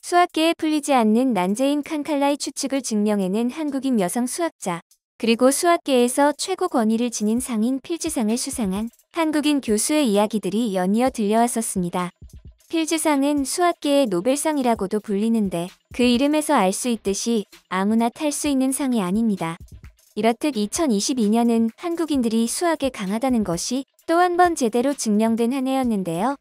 수학계에 풀리지 않는 난제인 칸칼라의 추측을 증명해낸 한국인 여성 수학자, 그리고 수학계에서 최고 권위를 지닌 상인 필즈상을 수상한 한국인 교수의 이야기들이 연이어 들려왔었습니다. 필즈상은 수학계의 노벨상이라고도 불리는데 그 이름에서 알 수 있듯이 아무나 탈 수 있는 상이 아닙니다. 이렇듯 2022년은 한국인들이 수학에 강하다는 것이 또 한 번 제대로 증명된 한 해였는데요.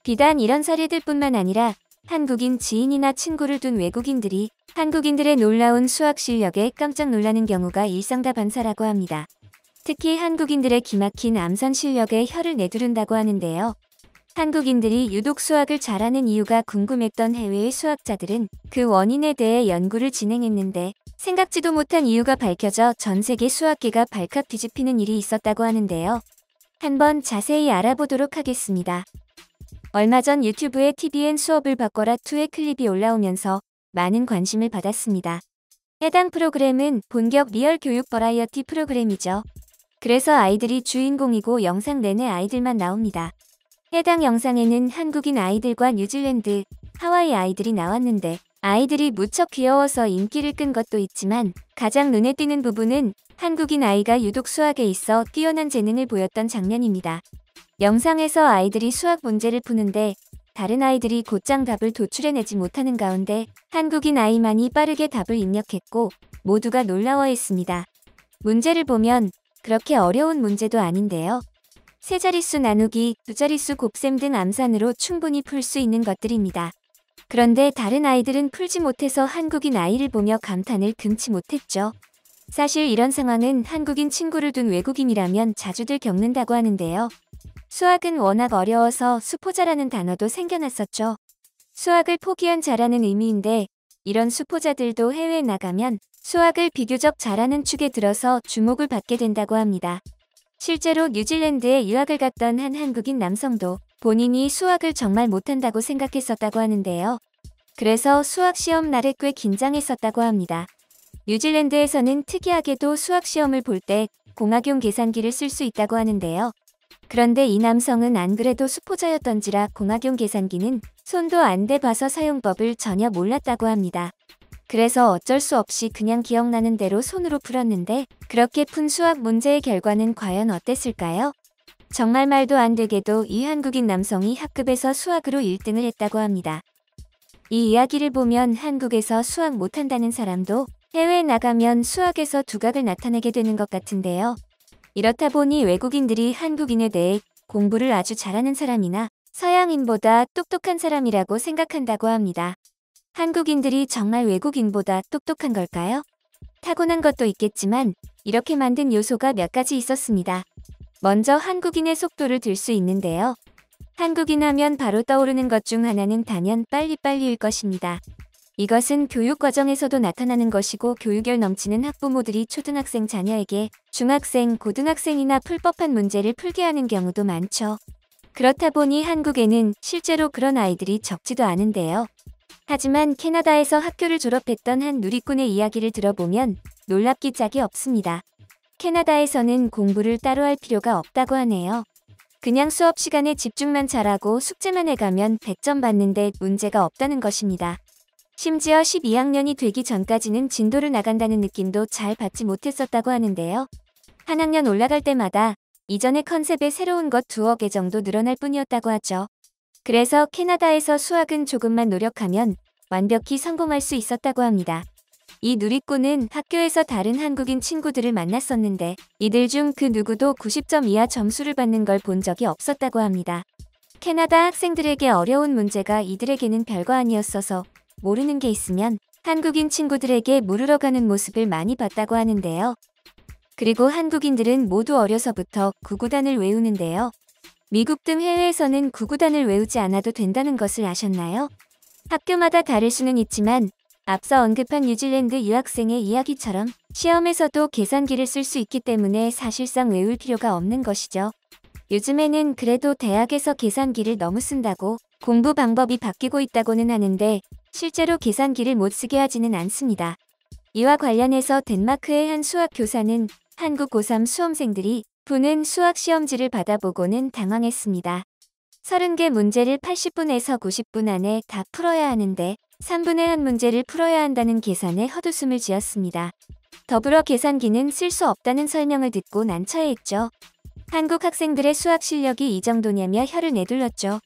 비단 이런 사례들뿐만 아니라 한국인 지인이나 친구를 둔 외국인들이 한국인들의 놀라운 수학 실력에 깜짝 놀라는 경우가 일상다반사라고 합니다. 특히 한국인들의 기막힌 암선 실력에 혀를 내두른다고 하는데요. 한국인들이 유독 수학을 잘하는 이유가 궁금했던 해외의 수학자들은 그 원인에 대해 연구를 진행했는데 생각지도 못한 이유가 밝혀져 전 세계 수학계가 발칵 뒤집히는 일이 있었다고 하는데요. 한번 자세히 알아보도록 하겠습니다. 얼마 전 유튜브에 TVN 수업을 바꿔라2의 클립이 올라오면서 많은 관심을 받았습니다. 해당 프로그램은 본격 리얼 교육 버라이어티 프로그램이죠. 그래서 아이들이 주인공이고 영상 내내 아이들만 나옵니다. 해당 영상에는 한국인 아이들과 뉴질랜드, 하와이 아이들이 나왔는데 아이들이 무척 귀여워서 인기를 끈 것도 있지만 가장 눈에 띄는 부분은 한국인 아이가 유독 수학에 있어 뛰어난 재능을 보였던 장면입니다. 영상에서 아이들이 수학 문제를 푸는데 다른 아이들이 곧장 답을 도출해내지 못하는 가운데 한국인 아이만이 빠르게 답을 입력했고 모두가 놀라워했습니다. 문제를 보면 그렇게 어려운 문제도 아닌데요. 세 자릿수 나누기, 두 자릿수 곱셈 등 암산으로 충분히 풀 수 있는 것들입니다. 그런데 다른 아이들은 풀지 못해서 한국인 아이를 보며 감탄을 금치 못했죠. 사실 이런 상황은 한국인 친구를 둔 외국인이라면 자주들 겪는다고 하는데요. 수학은 워낙 어려워서 수포자라는 단어도 생겨났었죠. 수학을 포기한 자라는 의미인데 이런 수포자들도 해외에 나가면 수학을 비교적 잘하는 축에 들어서 주목을 받게 된다고 합니다. 실제로 뉴질랜드에 유학을 갔던 한 한국인 남성도 본인이 수학을 정말 못한다고 생각했었다고 하는데요. 그래서 수학시험 날에 꽤 긴장했었다고 합니다. 뉴질랜드에서는 특이하게도 수학시험을 볼 때 공학용 계산기를 쓸 수 있다고 하는데요. 그런데 이 남성은 안 그래도 수포자였던지라 공학용 계산기는 손도 안 대봐서 사용법을 전혀 몰랐다고 합니다. 그래서 어쩔 수 없이 그냥 기억나는 대로 손으로 풀었는데 그렇게 푼 수학 문제의 결과는 과연 어땠을까요? 정말 말도 안 되게도 이 한국인 남성이 학급에서 수학으로 1등을 했다고 합니다. 이 이야기를 보면 한국에서 수학 못한다는 사람도 해외에 나가면 수학에서 두각을 나타내게 되는 것 같은데요. 이렇다 보니 외국인들이 한국인에 대해 공부를 아주 잘하는 사람이나 서양인보다 똑똑한 사람이라고 생각한다고 합니다. 한국인들이 정말 외국인보다 똑똑한 걸까요? 타고난 것도 있겠지만 이렇게 만든 요소가 몇 가지 있었습니다. 먼저 한국인의 속도를 들 수 있는데요. 한국인 하면 바로 떠오르는 것 중 하나는 단연 빨리빨리일 것입니다. 이것은 교육 과정에서도 나타나는 것이고 교육열 넘치는 학부모들이 초등학생 자녀에게 중학생, 고등학생이나 풀법한 문제를 풀게 하는 경우도 많죠. 그렇다 보니 한국에는 실제로 그런 아이들이 적지도 않은데요. 하지만 캐나다에서 학교를 졸업했던 한 누리꾼의 이야기를 들어보면 놀랍기 짝이 없습니다. 캐나다에서는 공부를 따로 할 필요가 없다고 하네요. 그냥 수업 시간에 집중만 잘하고 숙제만 해가면 100점 받는데 문제가 없다는 것입니다. 심지어 12학년이 되기 전까지는 진도를 나간다는 느낌도 잘 받지 못했었다고 하는데요. 한 학년 올라갈 때마다 이전의 컨셉에 새로운 것 두어 개 정도 늘어날 뿐이었다고 하죠. 그래서 캐나다에서 수학은 조금만 노력하면 완벽히 성공할 수 있었다고 합니다. 이 누리꾼은 학교에서 다른 한국인 친구들을 만났었는데 이들 중 그 누구도 90점 이하 점수를 받는 걸 본 적이 없었다고 합니다. 캐나다 학생들에게 어려운 문제가 이들에게는 별거 아니었어서 모르는 게 있으면 한국인 친구들에게 물으러 가는 모습을 많이 봤다고 하는데요. 그리고 한국인들은 모두 어려서부터 구구단을 외우는데요. 미국 등 해외에서는 구구단을 외우지 않아도 된다는 것을 아셨나요? 학교마다 다를 수는 있지만 앞서 언급한 뉴질랜드 유학생의 이야기처럼 시험에서도 계산기를 쓸 수 있기 때문에 사실상 외울 필요가 없는 것이죠. 요즘에는 그래도 대학에서 계산기를 너무 쓴다고 공부 방법이 바뀌고 있다고는 하는데 실제로 계산기를 못 쓰게 하지는 않습니다. 이와 관련해서 덴마크의 한 수학 교사는 한국 고3 수험생들이 푸는 수학 시험지를 받아보고는 당황했습니다. 30개 문제를 80분에서 90분 안에 다 풀어야 하는데 3분의 1 문제를 풀어야 한다는 계산에 헛웃음을 지었습니다. 더불어 계산기는 쓸 수 없다는 설명을 듣고 난처해했죠. 한국 학생들의 수학 실력이 이 정도냐며 혀를 내둘렀죠.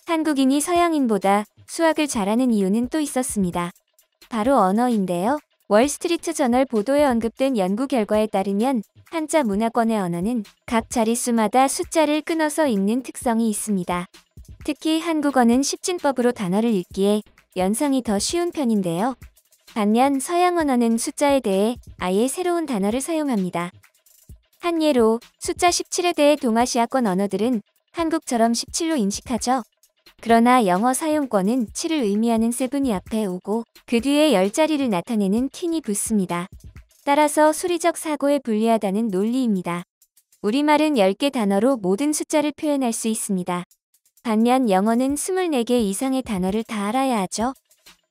한국인이 서양인보다 수학을 잘하는 이유는 또 있었습니다. 바로 언어인데요. 월스트리트 저널 보도에 언급된 연구 결과에 따르면 한자 문화권의 언어는 각 자릿수마다 숫자를 끊어서 읽는 특성이 있습니다. 특히 한국어는 십진법으로 단어를 읽기에 연상이 더 쉬운 편인데요. 반면 서양 언어는 숫자에 대해 아예 새로운 단어를 사용합니다. 한 예로 숫자 17에 대해 동아시아권 언어들은 한국처럼 17로 인식하죠. 그러나 영어 사용권은 7을 의미하는 7이 앞에 오고 그 뒤에 10자리를 나타내는 틴이 붙습니다. 따라서 수리적 사고에 불리하다는 논리입니다. 우리말은 10개 단어로 모든 숫자를 표현할 수 있습니다. 반면 영어는 24개 이상의 단어를 다 알아야 하죠.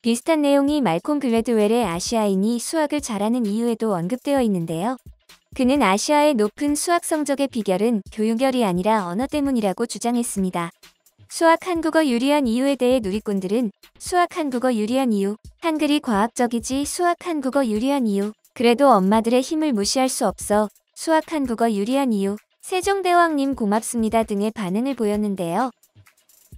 비슷한 내용이 말콤 글래드웰의 아시아인이 수학을 잘하는 이유에도 언급되어 있는데요. 그는 아시아의 높은 수학 성적의 비결은 교육열이 아니라 언어 때문이라고 주장했습니다. 수학 한국어 유리한 이유에 대해 누리꾼들은 수학 한국어 유리한 이유, 한글이 과학적이지 수학 한국어 유리한 이유, 그래도 엄마들의 힘을 무시할 수 없어 수학 한국어 유리한 이유, 세종대왕님 고맙습니다 등의 반응을 보였는데요.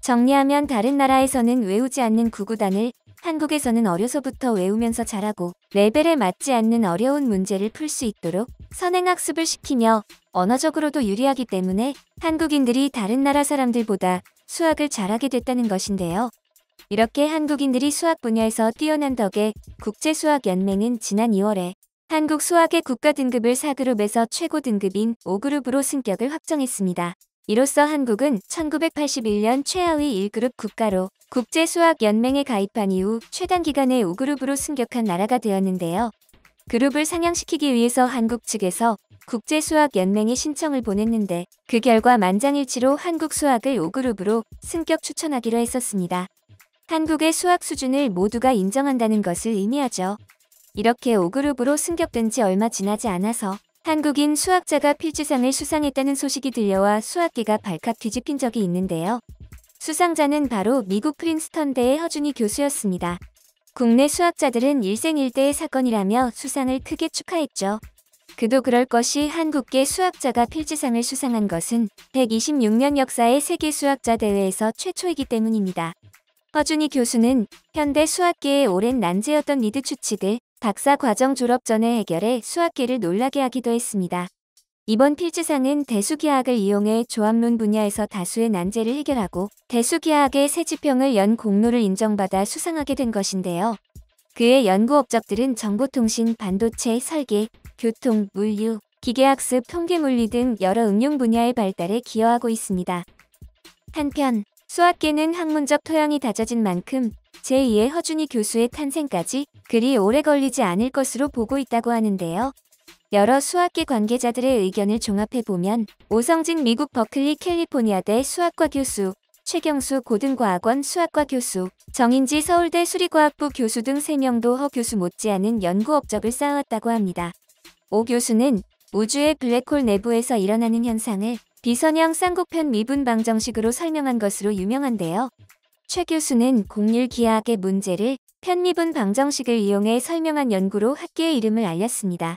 정리하면 다른 나라에서는 외우지 않는 구구단을 한국에서는 어려서부터 외우면서 잘하고 레벨에 맞지 않는 어려운 문제를 풀 수 있도록 선행학습을 시키며 언어적으로도 유리하기 때문에 한국인들이 다른 나라 사람들보다 수학을 잘하게 됐다는 것인데요. 이렇게 한국인들이 수학 분야에서 뛰어난 덕에 국제수학연맹은 지난 2월에 한국 수학의 국가 등급을 4그룹에서 최고 등급인 5그룹으로 승격을 확정했습니다. 이로써 한국은 1981년 최하위 1그룹 국가로 국제수학연맹에 가입한 이후 최단 기간에 5그룹으로 승격한 나라가 되었는데요. 그룹을 상향시키기 위해서 한국 측에서 국제수학연맹에 신청을 보냈는데 그 결과 만장일치로 한국 수학을 5그룹으로 승격 추천하기로 했었습니다. 한국의 수학 수준을 모두가 인정한다는 것을 의미하죠. 이렇게 5그룹으로 승격된 지 얼마 지나지 않아서 한국인 수학자가 필지상을 수상했다는 소식이 들려와 수학계가 발칵 뒤집힌 적이 있는데요. 수상자는 바로 미국 프린스턴대의 허준희 교수였습니다. 국내 수학자들은 일생일대의 사건이라며 수상을 크게 축하했죠. 그도 그럴 것이 한국계 수학자가 필지상을 수상한 것은 126년 역사의 세계수학자 대회에서 최초이기 때문입니다. 허준희 교수는 현대 수학계의 오랜 난제였던 리드 추측을 박사 과정 졸업 전에 해결해 수학계를 놀라게 하기도 했습니다. 이번 필지상은 대수기하학을 이용해 조합론 분야에서 다수의 난제를 해결하고 대수기하학의 새 지평을 연 공로를 인정받아 수상하게 된 것인데요. 그의 연구 업적들은 정보통신, 반도체, 설계, 교통, 물류, 기계학습, 통계물리 등 여러 응용 분야의 발달에 기여하고 있습니다. 한편 수학계는 학문적 토양이 다져진 만큼 제2의 허준희 교수의 탄생까지 그리 오래 걸리지 않을 것으로 보고 있다고 하는데요. 여러 수학계 관계자들의 의견을 종합해보면 오성진 미국 버클리 캘리포니아대 수학과 교수, 최경수 고등과학원 수학과 교수, 정인지 서울대 수리과학부 교수 등 3명도 허 교수 못지않은 연구 업적을 쌓아왔다고 합니다. 오 교수는 우주의 블랙홀 내부에서 일어나는 현상을 비선형 쌍곡편 미분 방정식으로 설명한 것으로 유명한데요. 최 교수는 곡률 기하학의 문제를 편미분 방정식을 이용해 설명한 연구로 학계의 이름을 알렸습니다.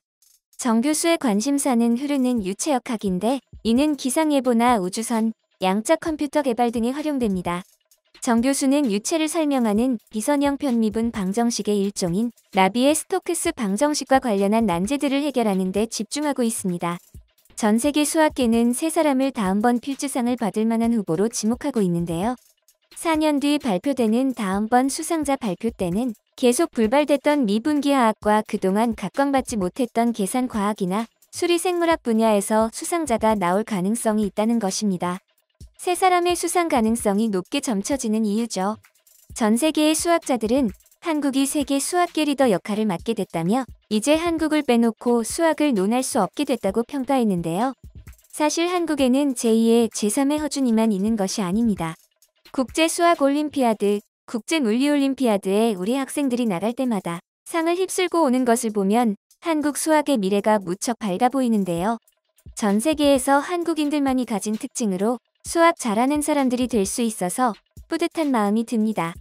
정 교수의 관심사는 흐르는 유체역학인데 이는 기상예보나 우주선, 양자 컴퓨터 개발 등에 활용됩니다. 정 교수는 유체를 설명하는 비선형 편미분 방정식의 일종인 나비의 스토크스 방정식과 관련한 난제들을 해결하는 데 집중하고 있습니다. 전 세계 수학계는 3사람을 다음번 필지상을 받을 만한 후보로 지목하고 있는데요. 4년 뒤 발표되는 다음번 수상자 발표 때는 계속 불발됐던 미분기하학과 그동안 각광받지 못했던 계산과학이나 수리생물학 분야에서 수상자가 나올 가능성이 있다는 것입니다. 3사람의 수상 가능성이 높게 점쳐지는 이유죠. 전 세계의 수학자들은 한국이 세계 수학계 리더 역할을 맡게 됐다며 이제 한국을 빼놓고 수학을 논할 수 없게 됐다고 평가했는데요. 사실 한국에는 제2의 제3의 허준희만 있는 것이 아닙니다. 국제수학올림피아드, 국제물리올림피아드에 우리 학생들이 나갈 때마다 상을 휩쓸고 오는 것을 보면 한국 수학의 미래가 무척 밝아 보이는데요. 전 세계에서 한국인들만이 가진 특징으로 수학 잘하는 사람들이 될 수 있어서 뿌듯한 마음이 듭니다.